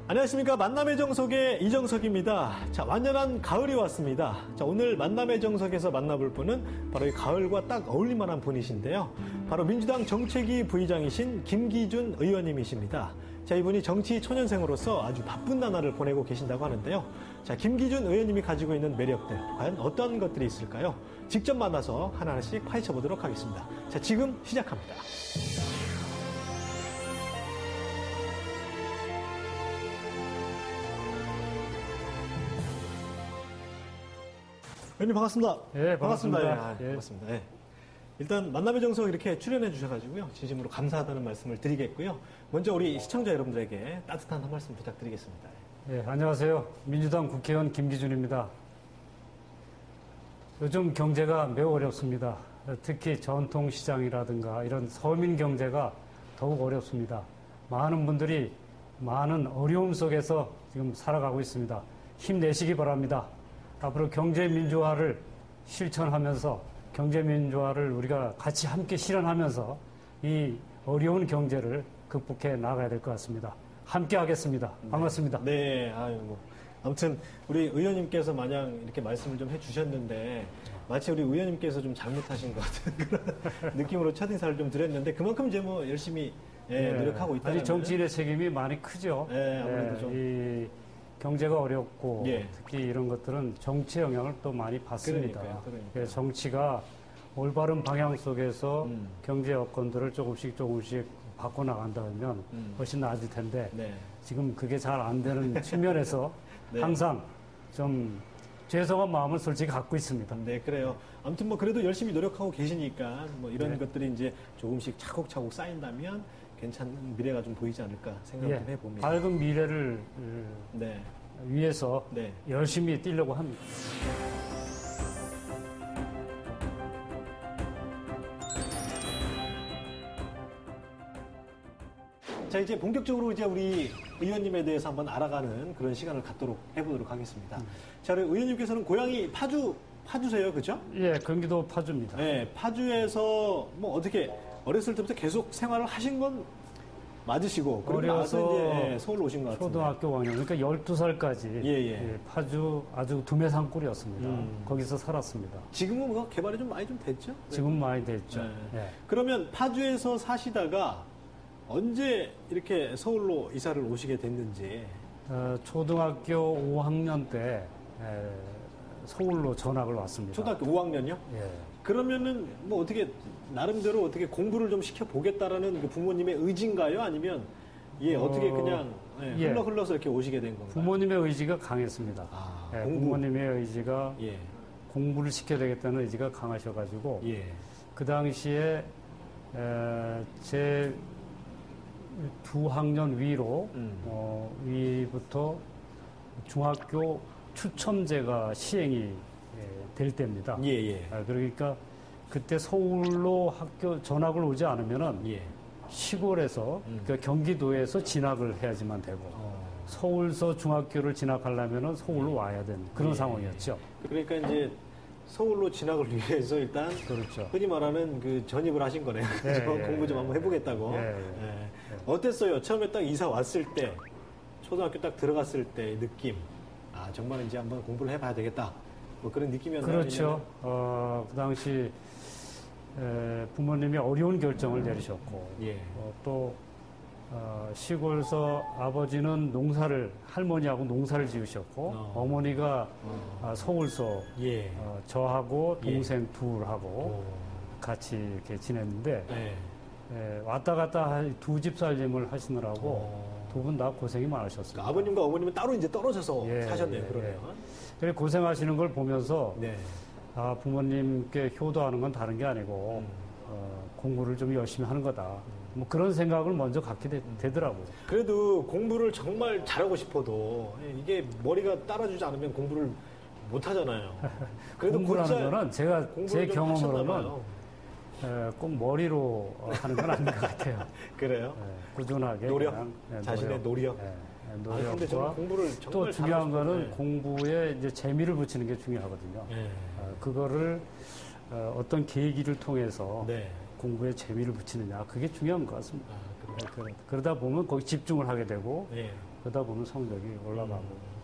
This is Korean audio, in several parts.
안녕하십니까. 만남의 정석의 이정석입니다. 자, 완연한 가을이 왔습니다. 자, 오늘 만남의 정석에서 만나볼 분은 바로 이 가을과 딱 어울릴만한 분이신데요. 바로 민주당 정책위 부의장이신 김기준 의원님이십니다. 자, 이분이 정치 초년생으로서 아주 바쁜 나날을 보내고 계신다고 하는데요. 자, 김기준 의원님이 가지고 있는 매력들, 과연 어떤 것들이 있을까요? 직접 만나서 하나하나씩 파헤쳐 보도록 하겠습니다. 자, 지금 시작합니다. 의원님 반갑습니다. 네, 반갑습니다. 예, 반갑습니다. 예. 일단 만남의 정석 이렇게 출연해 주셔가지고요. 진심으로 감사하다는 말씀을 드리겠고요. 먼저 우리 시청자 여러분들에게 따뜻한 한 말씀 부탁드리겠습니다. 네, 안녕하세요. 민주당 국회의원 김기준입니다. 요즘 경제가 매우 어렵습니다. 특히 전통시장이라든가 이런 서민 경제가 더욱 어렵습니다. 많은 분들이 많은 어려움 속에서 지금 살아가고 있습니다. 힘내시기 바랍니다. 앞으로 경제민주화를 실천하면서 경제민주화를 우리가 같이 함께 실현하면서 이 어려운 경제를 극복해 나가야 될 것 같습니다. 함께 하겠습니다. 반갑습니다. 네, 아무튼 우리 의원님께서 마냥 이렇게 말씀을 좀 해주셨는데 마치 우리 의원님께서 좀 잘못하신 것 같은 그런 느낌으로 첫인사를 좀 드렸는데 그만큼 이제 뭐 열심히 노력하고 있다는. 아직 정치인의 책임이 많이 크죠. 네, 아무래도 좀. 이 경제가 어렵고 특히 이런 것들은 정치 영향을 또 많이 받습니다. 그러니까요. 정치가 올바른 방향 속에서 경제 여건들을 조금씩 바꿔나간다면 훨씬 나아질 텐데 지금 그게 잘 안 되는 측면에서 항상 좀 죄송한 마음을 솔직히 갖고 있습니다. 네, 그래요. 아무튼 뭐 그래도 열심히 노력하고 계시니까 뭐 이런 것들이 이제 조금씩 차곡차곡 쌓인다면 괜찮은 미래가 좀 보이지 않을까 생각을 좀 해봅니다. 밝은 미래를 위해서 열심히 뛰려고 합니다. 자, 이제 본격적으로 이제 우리 의원님에 대해서 한번 알아가는 그런 시간을 갖도록 해보도록 하겠습니다. 자, 우리 의원님께서는 고향이 파주세요, 그죠? 예, 경기도 파주입니다. 네, 파주에서 뭐 어떻게 어렸을 때부터 계속 생활을 하신 건 맞으시고 그리고 나서 이제 서울로 오신 것 같은데. 초등학교 5학년, 그러니까 12살까지 파주 아주 두메산골이었습니다. 거기서 살았습니다. 지금은 뭐 개발이 좀 많이 좀 됐죠? 지금 많이 됐죠. 네. 그러면 파주에서 사시다가 언제 이렇게 서울로 이사를 오시게 됐는지? 초등학교 5학년 때 서울로 전학을 왔습니다. 초등학교 5학년요? 예. 그러면은 뭐 어떻게 나름대로 어떻게 공부를 좀 시켜 보겠다라는 그 부모님의 의지인가요? 아니면 어떻게 그냥 흘러서 이렇게 오시게 된 건가요? 부모님의 의지가 강했습니다. 부모님의 의지가 공부를 시켜야 되겠다는 의지가 강하셔가지고 그 당시에 제 두 학년 위로 위부터 중학교 추첨제가 시행이 될 때입니다. 그러니까 그때 서울로 학교 전학을 오지 않으면은 시골에서 그러니까 경기도에서 진학을 해야지만 되고 서울서 중학교를 진학하려면은 서울로 와야 되는 그런 상황이었죠. 그러니까 이제 서울로 진학을 위해서 일단 흔히 말하는 그 전입을 하신 거네요. 공부 좀 한번 해보겠다고. 어땠어요? 처음에 딱 이사 왔을 때, 초등학교 딱 들어갔을 때 느낌. 아, 정말 이제 한번 공부를 해봐야 되겠다. 뭐 그런 느낌이었나요? 그렇죠. 그 당시 부모님이 어려운 결정을 내리셨고 또 시골에서 아버지는 할머니하고 농사를 지으셨고 어머니가 서울서 저하고 동생 둘하고 같이 이렇게 지냈는데 왔다 갔다 두 집 살림을 하시느라고 두 분 다 고생이 많으셨습니다. 그러니까 아버님과 어머님은 따로 이제 떨어져서 사셨네요. 그러네요. 그래 고생하시는 걸 보면서 부모님께 효도하는 건 다른 게 아니고 공부를 좀 열심히 하는 거다. 뭐 그런 생각을 먼저 갖게 되더라고요. 그래도 공부를 정말 잘하고 싶어도 이게 머리가 따라주지 않으면 공부를 못 하잖아요. 그래도 공부라는 거는 제 경험으로는 꼭 머리로 하는 건 아닌 것 같아요. 그래요? 꾸준하게 자신의 노력. 노력과 근데 저는 공부를 정말 또 중요한 거는 공부에 이제 재미를 붙이는 게 중요하거든요. 그거를 어떤 계기를 통해서 공부에 재미를 붙이느냐, 그게 중요한 것 같습니다. 그러다 보면 거기 집중을 하게 되고 그러다 보면 성적이 올라가고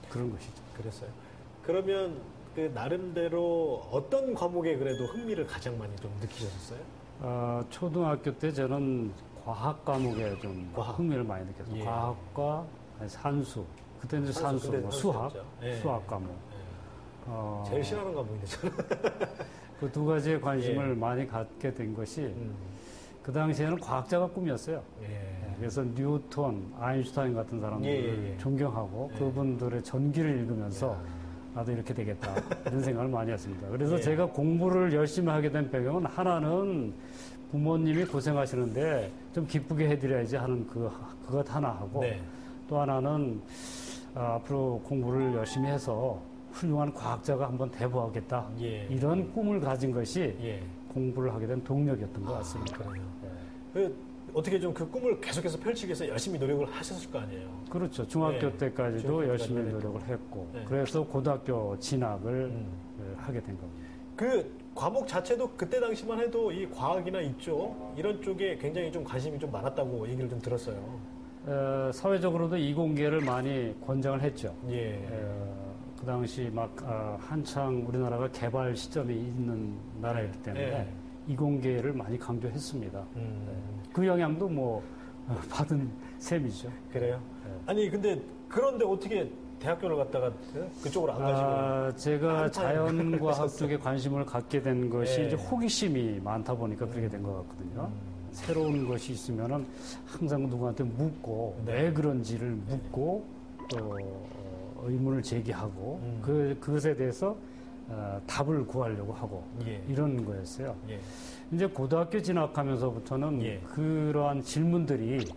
그런 것이죠. 그랬어요. 그러면 그 나름대로 어떤 과목에 그래도 흥미를 가장 많이 좀 느끼셨어요? 초등학교 때 저는 과학 과목에 좀 과학. 흥미를 많이 느꼈어요. 예. 과학과 산수. 그때는 이제 산수, 그때 뭐 수학, 산수였죠. 예. 수학 과목. 예. 제일 싫어하는 과목인데 저는. 그 두 가지에 관심을 많이 갖게 된 것이 그 당시에는 과학자가 꿈이었어요. 예. 그래서 뉴턴, 아인슈타인 같은 사람들을 예. 존경하고 그분들의 전기를 읽으면서 나도 이렇게 되겠다 이런 생각을 많이 했습니다. 그래서 예. 제가 공부를 열심히 하게 된 배경은 하나는 부모님이 고생하시는데 좀 기쁘게 해드려야지 하는 그것 하나 하고 네. 또 하나는 앞으로 공부를 열심히 해서 훌륭한 과학자가 한번 돼보겠다 예. 이런 꿈을 가진 것이 예. 공부를 하게 된 동력이었던 것 같습니다. 그래요. 어떻게 좀 그 꿈을 계속해서 펼치기 위해서 열심히 노력을 하셨을 거 아니에요? 그렇죠. 중학교 네. 때까지도 중학교 열심히 때까지도 노력을 했고 네. 그래서 고등학교 진학을 하게 된 겁니다. 그 과목 자체도 그때 당시만 해도 이 과학이나 이쪽 이런 쪽에 굉장히 좀 관심이 좀 많았다고 얘기를 좀 들었어요. 사회적으로도 이공계를 많이 권장을 했죠. 예. 그 당시 막 한창 우리나라가 개발 시점에 있는 나라였기 때문에 예. 이공계를 많이 강조했습니다. 그 영향도 뭐 받은 셈이죠. 그래요? 네. 아니 근데 그런데 어떻게 대학교를 갔다가 그쪽으로 안 가시고? 제가 한참 자연과학 하셨어요. 쪽에 관심을 갖게 된 것이 예. 이제 호기심이 많다 보니까 그렇게 된 것 같거든요. 새로운 것이 있으면은 항상 누구한테 묻고 네. 왜 그런지를 묻고 또 의문을 제기하고 그것에 대해서 답을 구하려고 하고 예. 이런 거였어요. 예. 이제 고등학교 진학하면서부터는 예. 그러한 질문들이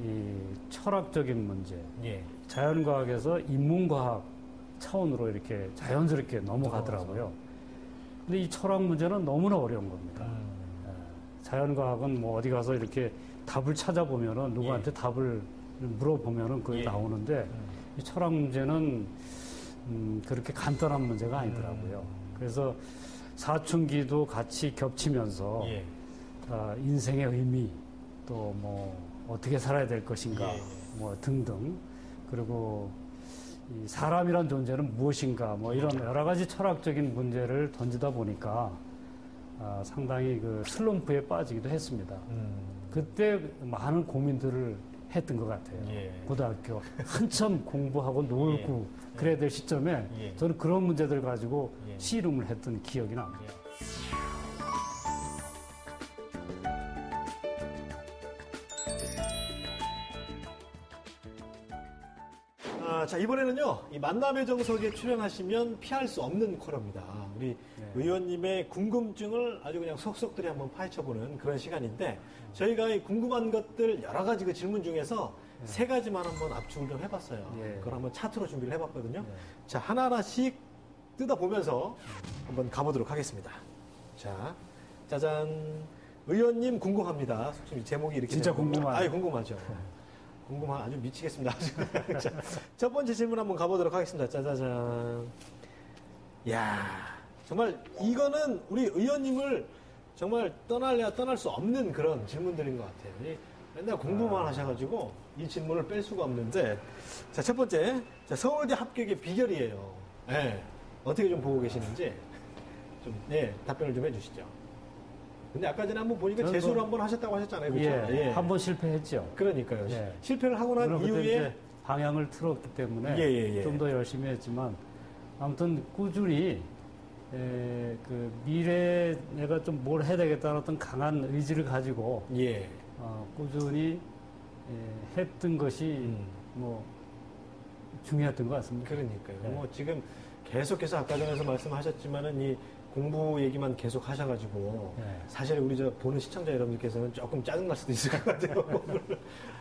이 철학적인 문제, 예. 자연과학에서 인문과학 차원으로 이렇게 자연스럽게 넘어가더라고요. 근데 이 철학 문제는 너무나 어려운 겁니다. 자연과학은 뭐 어디 가서 이렇게 답을 찾아보면은 누구한테 답을 물어보면은 그게 예. 나오는데 이 철학 문제는 그렇게 간단한 문제가 아니더라고요. 그래서 사춘기도 같이 겹치면서 예. 인생의 의미 또 뭐 어떻게 살아야 될 것인가 예. 뭐 등등 그리고 이 사람이란 존재는 무엇인가 뭐 이런 여러 가지 철학적인 문제를 던지다 보니까 상당히 그 슬럼프에 빠지기도 했습니다. 그때 많은 고민들을 했던 것 같아요. 예. 고등학교 한참 공부하고 놀고 그래야 될 시점에 예. 저는 그런 문제들 가지고 예. 씨름을 했던 기억이 납니다. 자, 이번에는요, 이 만남의 정석에 출연하시면 피할 수 없는 코너입니다. 우리 의원님의 궁금증을 아주 그냥 속속들이 한번 파헤쳐보는 그런 시간인데, 저희가 이 궁금한 것들 여러 가지 그 질문 중에서 세 가지만 한번 압축을 좀 해봤어요. 예. 그걸 한번 차트로 준비를 해봤거든요. 자, 하나하나씩 뜯어보면서 한번 가보도록 하겠습니다. 자, 짜잔. 의원님 궁금합니다. 솔직히 제목이 이렇게. 진짜 되는 거고. 궁금하네요. 궁금하죠. 아주 미치겠습니다. 자, 첫 번째 질문 한번 가보도록 하겠습니다. 짜자잔. 이야, 정말 이거는 우리 의원님을 정말 떠날래야 떠날 수 없는 그런 질문들인 것 같아요. 맨날 공부만 하셔가지고 이 질문을 뺄 수가 없는데. 자, 첫 번째. 자, 서울대 합격의 비결이에요. 네, 어떻게 좀 보고 계시는지 좀, 답변을 좀 해주시죠. 근데 아까 전에 한번 보니까 저는 재수를 한번 하셨다고 하셨잖아요. 그렇죠? 예, 한 번 실패했죠. 그러니까요. 예. 실패를 하고 난 물론 그때 이후에 이제 방향을 틀었기 때문에 예. 좀 더 열심히 했지만 아무튼 꾸준히 그 미래에 내가 좀 뭘 해야 되겠다는 어떤 강한 의지를 가지고 예. 꾸준히 했던 것이 뭐 중요했던 것 같습니다. 그러니까요. 네. 뭐 지금 계속해서 아까 전에서 말씀하셨지만은 이 공부 얘기만 계속 하셔가지고 네. 사실 우리 저 보는 시청자 여러분들께서는 조금 짜증날 수도 있을 것 같아요.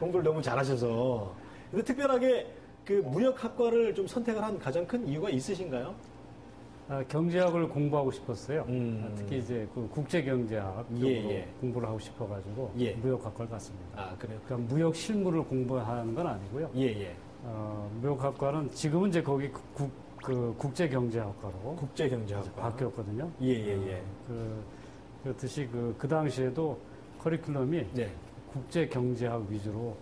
공부를 너무 잘하셔서. 근데 특별하게 그 무역학과를 좀 선택을 한 가장 큰 이유가 있으신가요? 경제학을 공부하고 싶었어요. 특히 이제 그 국제경제학 쪽으로 예. 공부를 하고 싶어가지고 예. 무역학과를 갔습니다. 아, 그래요? 그러니까 무역 실무를 공부하는 건 아니고요. 예. 무역학과는 지금은 이제 거기 국제경제학과로 국제경제학과. 바뀌었거든요. 예. 그렇듯이 그 당시에도 커리큘럼이 네. 국제 경제학 위주로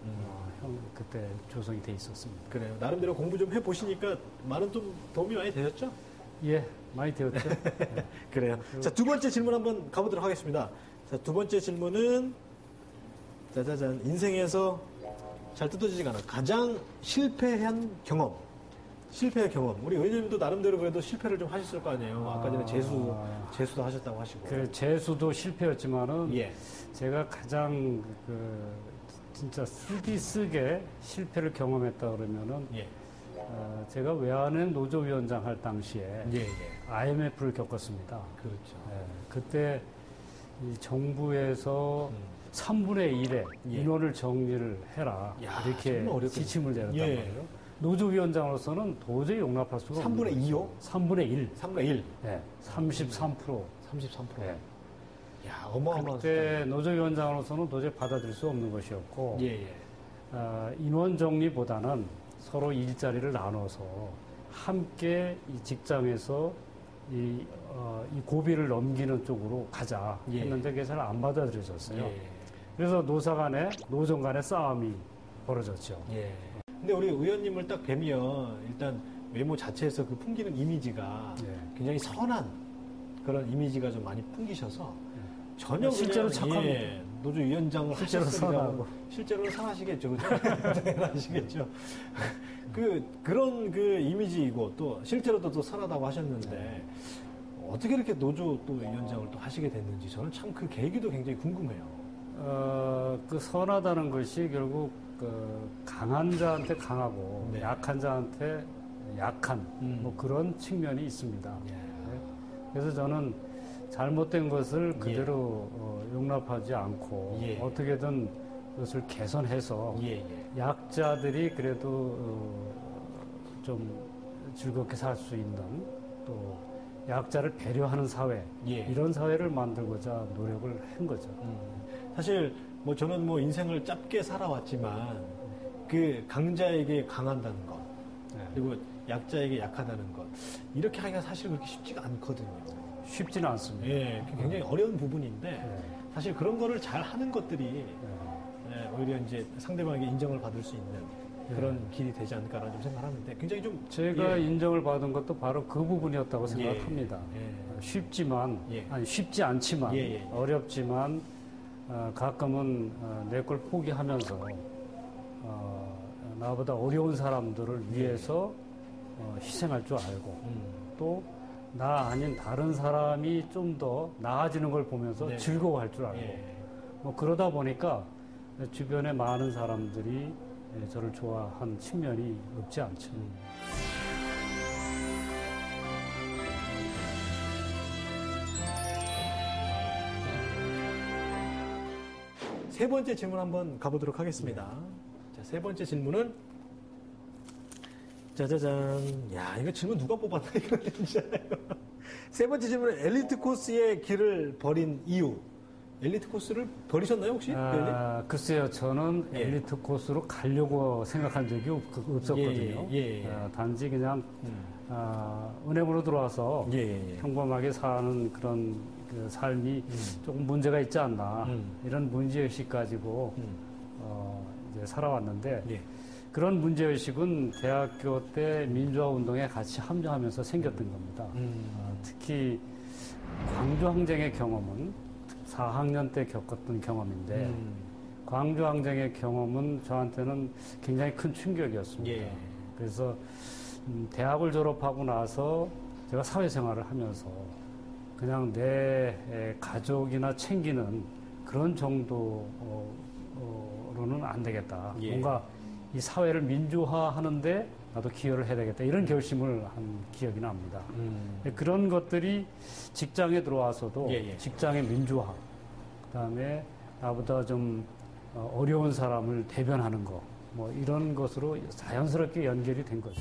그때 조성이 돼 있었습니다. 그래요. 나름대로 공부 좀 해보시니까 많은 좀 도움이 많이 되셨죠? 예, 많이 되었죠. 네. 그래요. 자, 두 번째 질문 한번 가보도록 하겠습니다. 자, 두 번째 질문은 짜자잔, 인생에서 잘 뜯어지지가 않아. 가장 실패한 경험. 실패의 경험. 우리 의원님도 나름대로 그래도 실패를 좀 하셨을 거 아니에요. 아까 전에 재수도 하셨다고 하시고. 그 재수도 실패였지만은 예. 제가 가장 진짜 쓰게 실패를 경험했다 그러면은 예. 제가 외환은 노조위원장 할 당시에 예. IMF를 겪었습니다. 그렇죠. 그때 이 정부에서 3분의 1의 예. 인원을 정리를 해라. 야, 이렇게 정말 어렵겠네요. 지침을 내렸단 예. 말이에요. 노조위원장으로서는 도저히 용납할 수가 없는 3분의 2요? 3분의 1. 3분의 1. 네, 33%. 33%. 네. 야, 어마어마한 그때 노조위원장으로서는 도저히 받아들일 수 없는 것이었고 예, 예. 인원 정리보다는 서로 일자리를 나눠서 함께 이 직장에서 이 고비를 넘기는 쪽으로 가자 예. 했는데 그게 잘 안 받아들여졌어요. 예. 그래서 노정 간의 싸움이 벌어졌죠. 예. 근데 우리 의원님을 딱 뵈면 일단 외모 자체에서 그 풍기는 이미지가 예. 굉장히 선한 그런 이미지가 좀 많이 풍기셔서 전혀 실제로 그냥, 착합니다. 예, 노조위원장을 실제로 하셨으니까 선하고. 실제로는 선하시겠죠, 그죠? 당연하시겠죠. 그런 그 이미지이고 또 실제로도 또 선하다고 하셨는데 어떻게 이렇게 노조 또 위원장을 또 하시게 됐는지 저는 참 그 계기도 굉장히 궁금해요. 그 선하다는 것이 결국 강한 자한테 강하고 네. 약한 자한테 약한 뭐 그런 측면이 있습니다. 예. 네. 그래서 저는 잘못된 것을 그대로 용납하지 않고 예. 어떻게든 그것을 개선해서 예, 예. 약자들이 그래도 좀 즐겁게 살 수 있는 또 약자를 배려하는 사회 예. 이런 사회를 만들고자 노력을 한 거죠. 사실 뭐 저는 뭐 인생을 짧게 살아왔지만 그 강자에게 강한다는 것 네. 그리고 약자에게 약하다는 것 이렇게 하기가 사실 그렇게 쉽지가 않거든요. 쉽지는 않습니다. 예, 굉장히 어려운 부분인데 네. 사실 그런 거를 잘 하는 것들이 네. 예, 오히려 이제 상대방에게 인정을 받을 수 있는 그런 길이 되지 않을까라는 좀 생각하는데 굉장히 좀 제가 예, 인정을 받은 것도 바로 그 부분이었다고 예. 생각합니다. 예. 쉽지만, 예. 아니 쉽지 않지만, 예, 예. 어렵지만 가끔은 내 걸 포기하면서 나보다 어려운 사람들을 위해서 희생할 줄 알고 또 나 아닌 다른 사람이 좀 더 나아지는 걸 보면서 네. 즐거워할 줄 알고 예. 뭐 그러다 보니까 주변에 많은 사람들이 저를 좋아한 측면이 없지 않죠. 세 번째 질문 한번 가보도록 하겠습니다. 자, 세 번째 질문은 짜자잔. 야, 이거 질문 누가 뽑았나 이거 괜찮아요. 세 번째 질문은 엘리트 코스의 길을 버린 이유. 엘리트 코스를 버리셨나요 혹시? 글쎄요, 저는 예. 엘리트 코스로 가려고 생각한 적이 없었거든요. 예, 예. 단지 그냥 은행으로 들어와서 예. 평범하게 사는 그런 그 삶이 조금 문제가 있지 않나 이런 문제의식 가지고 이제 살아왔는데 예. 그런 문제의식은 대학교 때 민주화 운동에 같이 합류하면서 생겼던 겁니다. 특히 광주항쟁의 경험은 4학년 때 겪었던 경험인데 광주항쟁의 경험은 저한테는 굉장히 큰 충격이었습니다. 예. 그래서 대학을 졸업하고 나서 제가 사회생활을 하면서 그냥 내 가족이나 챙기는 그런 정도로는 안 되겠다. 예. 뭔가 이 사회를 민주화하는데 나도 기여를 해야 되겠다. 이런 결심을 한 기억이 납니다. 그런 것들이 직장에 들어와서도 예. 직장의 민주화, 그다음에 나보다 좀 어려운 사람을 대변하는 거, 뭐 이런 것으로 자연스럽게 연결이 된 거죠.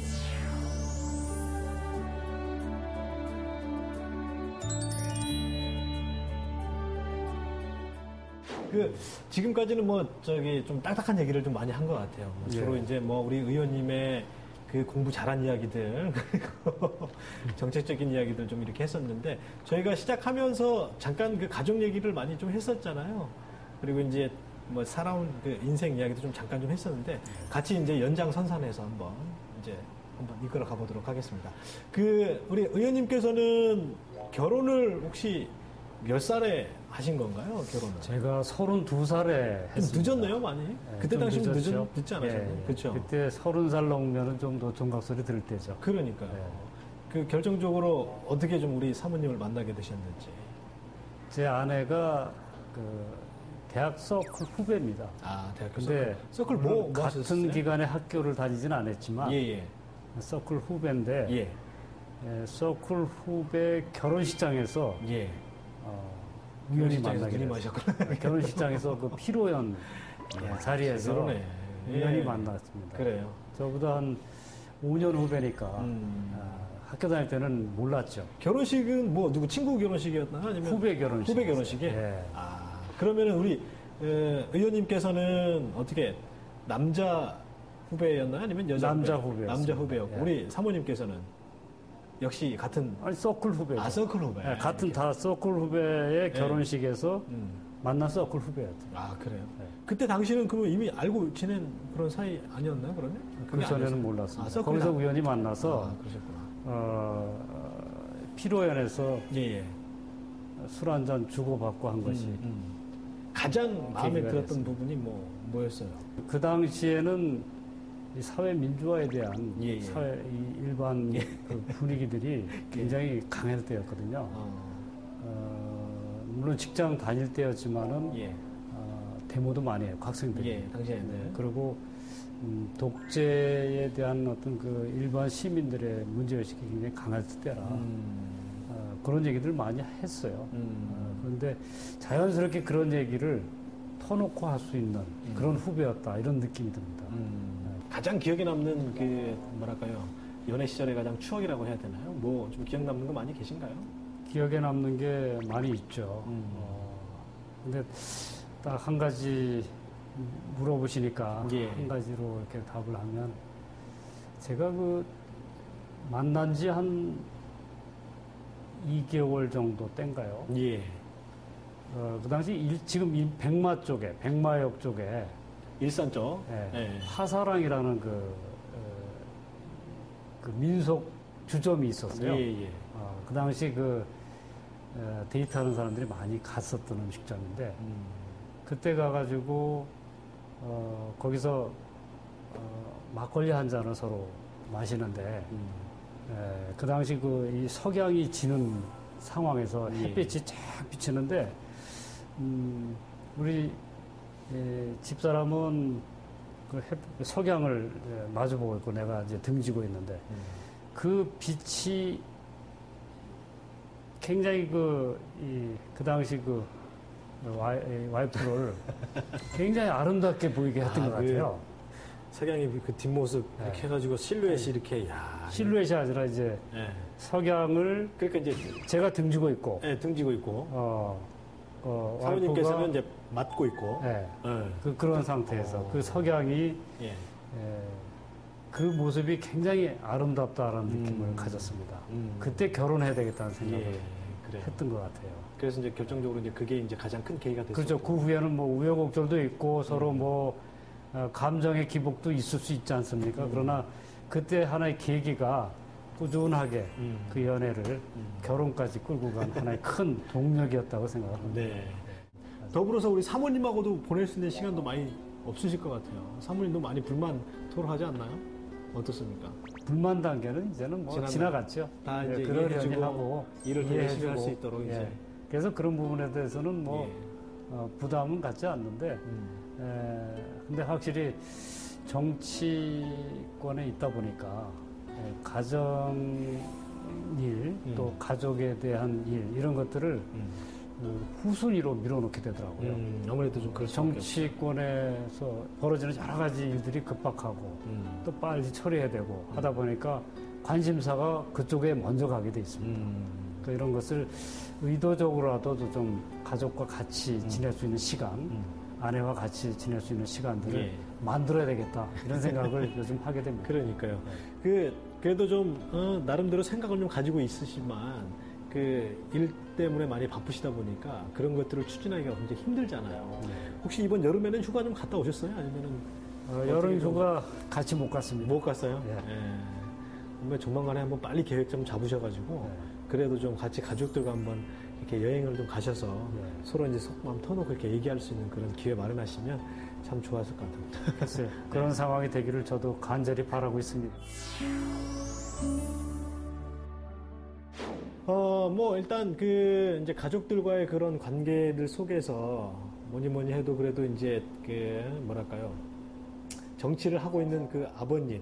지금까지는 좀 딱딱한 얘기를 좀 많이 한 것 같아요. 주로 예. 이제 우리 의원님의 그 공부 잘한 이야기들, 그리고 정책적인 이야기들 좀 이렇게 했었는데, 저희가 시작하면서 잠깐 그 가족 얘기를 많이 좀 했었잖아요. 그리고 이제 뭐 살아온 그 인생 이야기도 좀 잠깐 좀 했었는데 같이 이제 연장선상에서 한번 이끌어 가보도록 하겠습니다. 우리 의원님께서는 결혼을 혹시 몇 살에 하신 건가요? 결혼을? 제가 32살에 했습니다. 좀 늦었네요, 많이. 네, 그때 당시는 늦었죠. 늦지 않으셨나요? 예, 그렇죠. 그때 30살 넘으면 좀 노총각 소리 들을 때죠. 그러니까요. 네. 그 결정적으로 어떻게 좀 우리 사모님을 만나게 되셨는지. 제 아내가 그 대학 서클 후배입니다. 아, 대학교 근데 서클 물론 뭐 같은 하셨어요? 기간에 학교를 다니지는 않았지만 예. 서클 후배인데 예. 서클 후배 결혼식장에서 예. 우연히 결혼식장에서 만나게 눈이 됐어요. 마셨구나. 결혼식장에서 그 피로연 자리에서 그러네. 우연히 예. 만났습니다. 그래요. 저보다 한 5년 후배니까 음. 학교 다닐 때는 몰랐죠. 결혼식은 뭐 누구 친구 결혼식이었나요? 아니면 후배 결혼식. 후배 결혼식에? 예. 아, 그러면은 우리 의원님께서는 어떻게 남자 후배였나요? 아니면 여자 남자 후배? 후배였습니다. 남자 후배였고 예. 우리 사모님께서는 역시 같은 아니 서클 후배죠. 서클 후배. 같은 다 서클 후배의 결혼식에서 만난 서클 후배였죠. 아, 그래요? 네. 그때 당시는 그러면 이미 알고 지낸 그런 사이 아니었나요, 그러면? 그 전에는 몰랐습니다. 서클이 거기서 우연히 만나서 그러셨구나. 피로연에서 예. 술 한 잔 주고받고 한 것이 가장 마음에 계기가 들었던 됐습니다. 부분이 뭐였어요? 그 당시에는 이 사회 민주화에 대한 예. 사회 이 일반 그 분위기들이 굉장히 강할 때였거든요. 물론 직장 다닐 때였지만은 예. 데모도 많이 해요, 학생들이. 예, 당시에는. 네, 그리고 독재에 대한 어떤 그 일반 시민들의 문제의식이 굉장히 강할 때라 그런 얘기들 많이 했어요. 그런데 자연스럽게 그런 얘기를 터놓고 할 수 있는 그런 후배였다, 이런 느낌이 듭니다. 가장 기억에 남는 그 뭐랄까요, 연애 시절의 가장 추억이라고 해야 되나요? 뭐 좀 기억 남는 거 많이 계신가요? 기억에 남는 게 많이 있죠. 근데 딱 한 가지 물어보시니까 예. 한 가지로 이렇게 답을 하면, 제가 그 만난 지 한 2개월 정도 땐가요? 예. 그 당시 지금 백마 쪽에, 백마역 쪽에 일산 쪽. 예, 화사랑이라는 그 민속 주점이 있었어요. 예. 그 당시 데이트하는 사람들이 많이 갔었던 음식점인데, 그때 가가지고 거기서 막걸리 한 잔을 서로 마시는데, 그 당시 이 석양이 지는 상황에서 햇빛이 쫙 비치는데, 우리 집사람은 그 석양을 마주보고 있고 내가 이제 등지고 있는데, 그 빛이 굉장히 그 당시 와이프를 굉장히 아름답게 보이게 했던 것 같아요. 석양이 그 뒷모습 이렇게 해가지고 실루엣이 이렇게, 실루엣이 아니라 이제 석양을, 그러니까 이제 제가 등지고 있고, 등지고 있고, 와이프가, 사모님께서는 이제 맞고 있고, 그런 상태에서 그 석양이, 그 모습이 굉장히 아름답다라는 느낌을 가졌습니다. 그때 결혼해야 되겠다는 생각을 했던 것 같아요. 그래서 이제 결정적으로 이제 그게 이제 가장 큰 계기가 됐었죠. 그렇죠. 그 후에는 뭐 우여곡절도 있고 서로 뭐 감정의 기복도 있을 수 있지 않습니까? 그러나 그때 하나의 계기가 꾸준하게 그 연애를 결혼까지 끌고 간 하나의 큰 동력이었다고 생각합니다. 네. 더불어서 우리 사모님하고도 보낼 수 있는 시간도 많이 없으실 것 같아요. 사모님도 많이 불만 토로하지 않나요? 어떻습니까? 불만 단계는 이제는 뭐 지나갔죠. 다 이제 그러려니 하고 일을 더 열심히 할 수 있도록 이제. 그래서 그런 부분에 대해서는 뭐 부담은 갖지 않는데, 근데 확실히 정치권에 있다 보니까 가정일, 또 가족에 대한 일, 이런 것들을 후순위로 밀어놓게 되더라고요. 아무래도 좀 그럴 수밖에 정치권에서 벌어지는 여러 가지 일들이 급박하고 또 빨리 처리해야 되고 하다 보니까 관심사가 그쪽에 먼저 가게 돼 있습니다. 그러니까 이런 것을 의도적으로라도 좀 가족과 같이 지낼 수 있는 시간, 아내와 같이 지낼 수 있는 시간들을 만들어야 되겠다, 이런 생각을 요즘 하게 됩니다. 그러니까요. 그래도 좀 나름대로 생각을 좀 가지고 있으시지만 그 일 때문에 많이 바쁘시다 보니까 그런 것들을 추진하기가 굉장히 힘들잖아요. 혹시 이번 여름에는 휴가 좀 갔다 오셨어요? 아니면은 여름 휴가 같이 못 갔습니다. 못 갔어요? 예. 정말 조만간에 한번 빨리 계획 좀 잡으셔가지고 그래도 좀 같이 가족들과 한번 이렇게 여행을 좀 가셔서 서로 이제 속마음 터놓고 이렇게 얘기할 수 있는 그런 기회 마련하시면 참 좋았을 것 같아요. 글쎄요. 그런 상황이 되기를 저도 간절히 바라고 있습니다. 뭐 일단 그 이제 가족들과의 그런 관계들 속에서 뭐니 해도 그래도 이제 그 뭐랄까요, 정치를 하고 있는 그 아버님,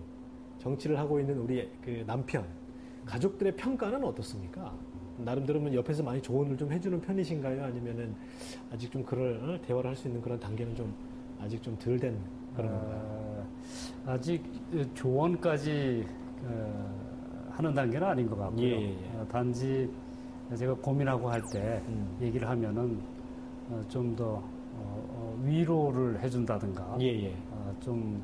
정치를 하고 있는 우리 그 남편, 가족들의 평가는 어떻습니까? 나름대로 옆에서 많이 조언을 좀 해주는 편이신가요? 아니면은 아직 좀 그럴 대화를 할 수 있는 그런 단계는 좀 아직 좀 덜 된 그런 건가요? 아직 조언까지 하는 단계는 아닌 것 같고요. 예. 단지 제가 고민하고 할 때 얘기를 하면은 좀 더 위로를 해준다든가 좀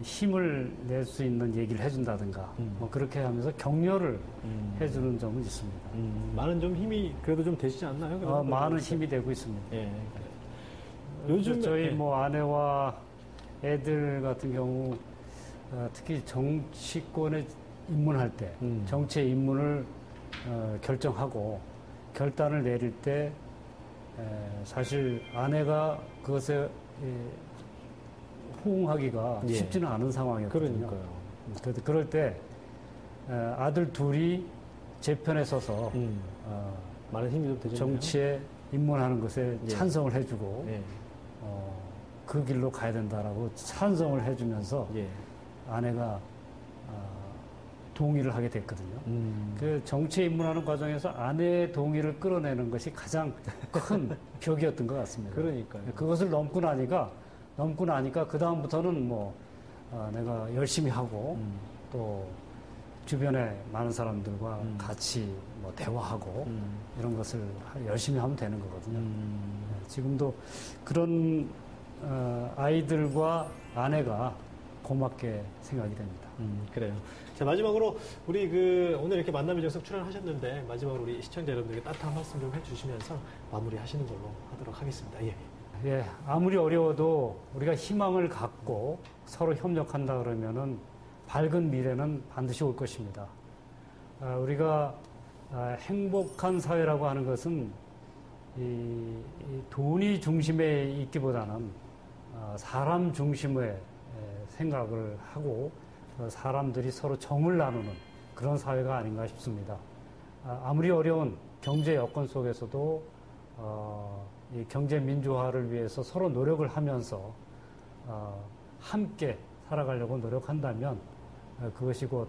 힘을 낼 수 있는 얘기를 해준다든가 뭐 그렇게 하면서 격려를 해주는 점은 있습니다. 많은 좀 힘이 그래도 좀 되시지 않나요? 많은 힘이 되고 있습니다. 예. 요즘 저희 뭐 아내와 애들 같은 경우 특히 정치권에 입문할 때 정치에 입문을 결정하고 결단을 내릴 때 사실 아내가 그것에 호응하기가 쉽지는 않은 상황이었거든요. 그러니까요. 그럴 때 아들 둘이 제 편에 서서 많은 힘이 좀 되죠. 정치에 입문하는 것에 찬성을 해주고 예. 그 길로 가야 된다라고 찬성을 해주면서 아내가 동의를 하게 됐거든요. 그 정치에 입문하는 과정에서 아내의 동의를 끌어내는 것이 가장 큰 벽이었던 것 같습니다. 그러니까요. 그것을 넘고 나니까 그 다음부터는 뭐 내가 열심히 하고 또 주변에 많은 사람들과 같이 뭐 대화하고 이런 것을 열심히 하면 되는 거거든요. 지금도 그런 아이들과 아내가 고맙게 생각이 됩니다. 그래요. 자, 마지막으로 우리 그 오늘 이렇게 만남의 정석 출연하셨는데 마지막으로 우리 시청자 여러분들에게 따뜻한 말씀 좀 해주시면서 마무리하시는 걸로 하도록 하겠습니다. 예. 아무리 어려워도 우리가 희망을 갖고 서로 협력한다 그러면은 밝은 미래는 반드시 올 것입니다. 우리가 행복한 사회라고 하는 것은 이 돈이 중심에 있기보다는 사람 중심의 생각을 하고 사람들이 서로 정을 나누는 그런 사회가 아닌가 싶습니다. 아무리 어려운 경제 여건 속에서도 이 경제 민주화를 위해서 서로 노력을 하면서 함께 살아가려고 노력한다면 그것이 곧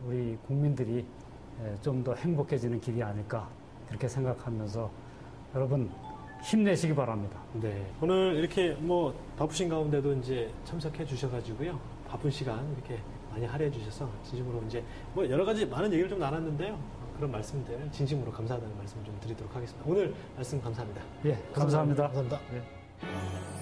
우리 국민들이 좀 더 행복해지는 길이 아닐까 그렇게 생각하면서 여러분 힘내시기 바랍니다. 네. 오늘 이렇게 뭐 바쁘신 가운데도 이제 참석해 주셔가지고요. 바쁜 시간 이렇게 많이 할애해 주셔서 진심으로 이제 뭐 여러 가지 많은 얘기를 좀 나눴는데요. 그런 말씀들 진심으로 감사하다는 말씀 좀 드리도록 하겠습니다. 오늘 말씀 감사합니다. 예, 감사합니다. 감사합니다. 예.